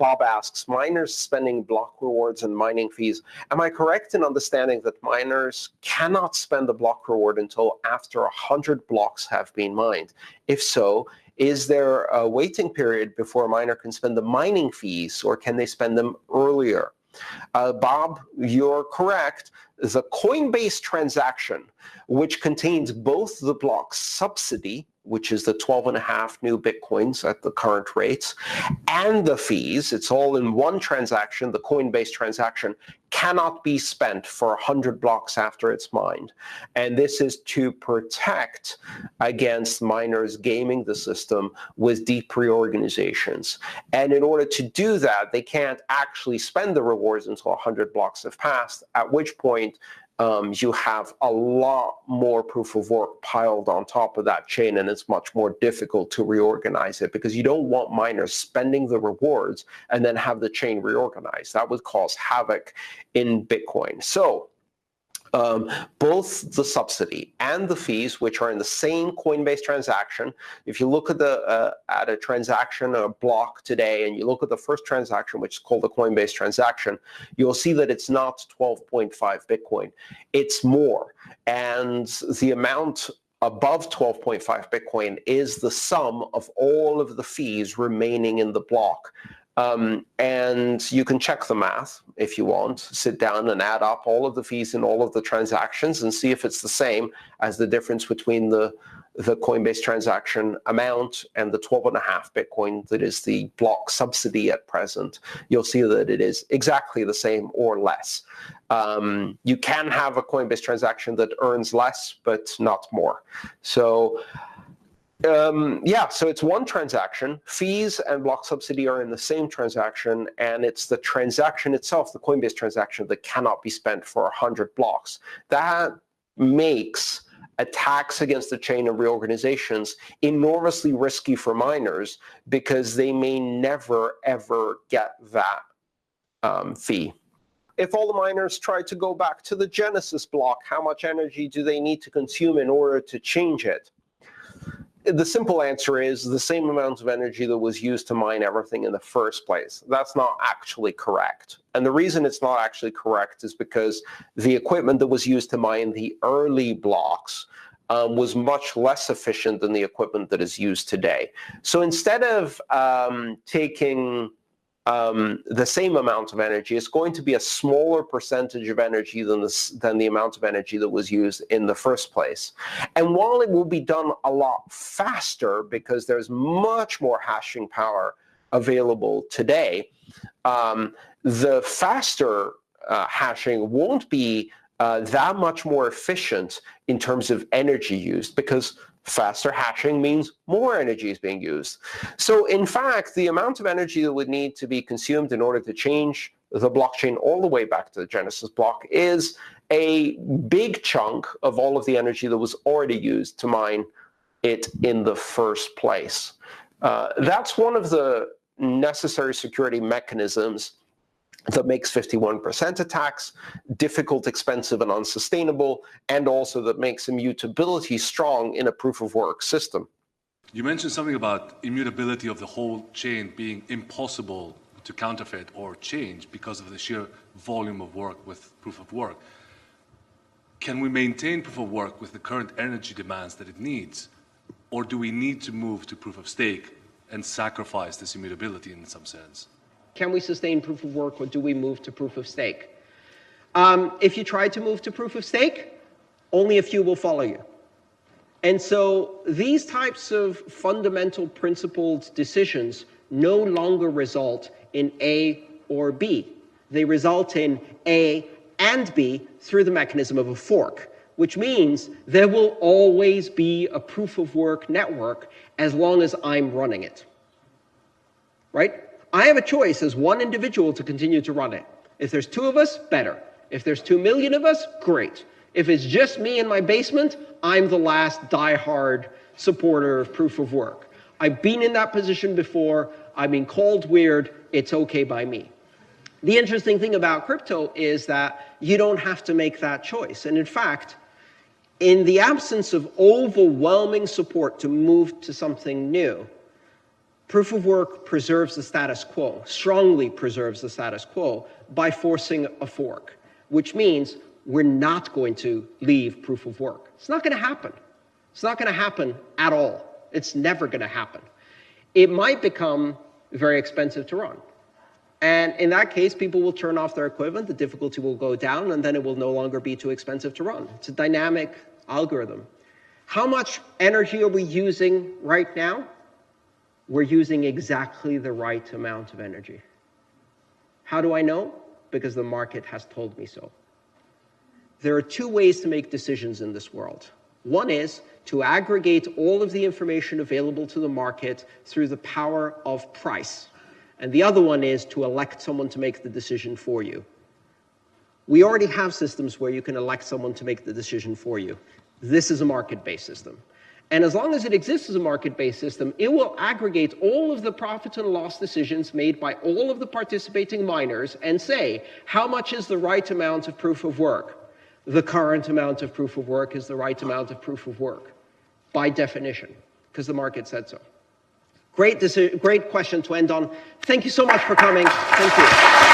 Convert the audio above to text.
Bob asks, miners spending block rewards and mining fees. Am I correct in understanding that miners cannot spend the block reward until after 100 blocks have been mined? If so, is there a waiting period before a miner can spend the mining fees, or can they spend them earlier? Bob, you're correct. The Coinbase transaction, which contains both the block subsidy, which is the 12.5 new Bitcoins at the current rates, and the fees, it's all in one transaction, the Coinbase transaction, cannot be spent for 100 blocks after it's mined. And this is to protect against miners gaming the system with deep reorganizations. And in order to do that, they can't actually spend the rewards until 100 blocks have passed, at which point you have a lot more proof of work piled on top of that chain, and it's much more difficult to reorganize it because you don't want miners spending the rewards and then have the chain reorganized. That would cause havoc in Bitcoin. So both the subsidy and the fees, which are in the same Coinbase transaction, if you look at a transaction, a block today, and you look at the first transaction, which is called the Coinbase transaction, you'll see that it's not 12.5 Bitcoin. It's more. And the amount above 12.5 Bitcoin is the sum of all of the fees remaining in the block. And you can check the math if you want, sit down and add up all of the fees in all of the transactions and see if it's the same as the difference between the Coinbase transaction amount and the 12.5 Bitcoin that is the block subsidy at present. You'll see that it is exactly the same or less. You can have a Coinbase transaction that earns less, but not more. So so it's one transaction. Fees and block subsidy are in the same transaction, and it's the transaction itself, the Coinbase transaction, that cannot be spent for 100 blocks. That makes attacks against the chain of reorganizations enormously risky for miners because they may never, ever get that fee. If all the miners try to go back to the Genesis block, how much energy do they need to consume in order to change it? The simple answer is the same amount of energy that was used to mine everything in the first place. That's not actually correct. And the reason it's not actually correct is because the equipment that was used to mine the early blocks was much less efficient than the equipment that is used today. So instead of taking the same amount of energy, it's going to be a smaller percentage of energy than the amount of energy that was used in the first place. And while it will be done a lot faster because there's much more hashing power available today, the faster hashing won't be that much more efficient in terms of energy used, because faster hashing means more energy is being used. So in fact, the amount of energy that would need to be consumed in order to change the blockchain all the way back to the Genesis block is a big chunk of all of the energy that was already used to mine it in the first place. That's one of the necessary security mechanisms that makes 51% attacks difficult, expensive, and unsustainable, and also that makes immutability strong in a proof-of-work system. You mentioned something about immutability of the whole chain being impossible to counterfeit or change because of the sheer volume of work with proof-of-work. Can we maintain proof-of-work with the current energy demands that it needs, or do we need to move to proof-of-stake and sacrifice this immutability in some sense? Can we sustain proof of work, or do we move to proof of stake? If you try to move to proof of stake, only a few will follow you. And so these types of fundamental principled decisions no longer result in A or B. They result in A and B through the mechanism of a fork, which means there will always be a proof of work network as long as I'm running it. Right? I have a choice as one individual to continue to run it. If there's 2 of us, better. If there's 2 million of us, great. If it's just me in my basement, I'm the last diehard supporter of proof of work. I've been in that position before. I've been called weird. It's okay by me. The interesting thing about crypto is that you don't have to make that choice. And in fact, in the absence of overwhelming support to move to something new, Proof of work preserves the status quo, strongly preserves the status quo, by forcing a fork, which means we're not going to leave proof of work. It's not going to happen. It's not going to happen at all. It's never going to happen. It might become very expensive to run. And in that case, people will turn off their equipment, the difficulty will go down, and then it will no longer be too expensive to run. It's a dynamic algorithm. How much energy are we using right now? We're using exactly the right amount of energy. How do I know? Because the market has told me so. There are two ways to make decisions in this world. One is to aggregate all of the information available to the market through the power of price. And the other one is to elect someone to make the decision for you. We already have systems where you can elect someone to make the decision for you. This is a market-based system. And as long as it exists as a market-based system, it will aggregate all of the profit and loss decisions made by all of the participating miners and say, how much is the right amount of proof of work? The current amount of proof of work is the right amount of proof of work, by definition, because the market said so. Great question to end on. Thank you so much for coming. Thank you.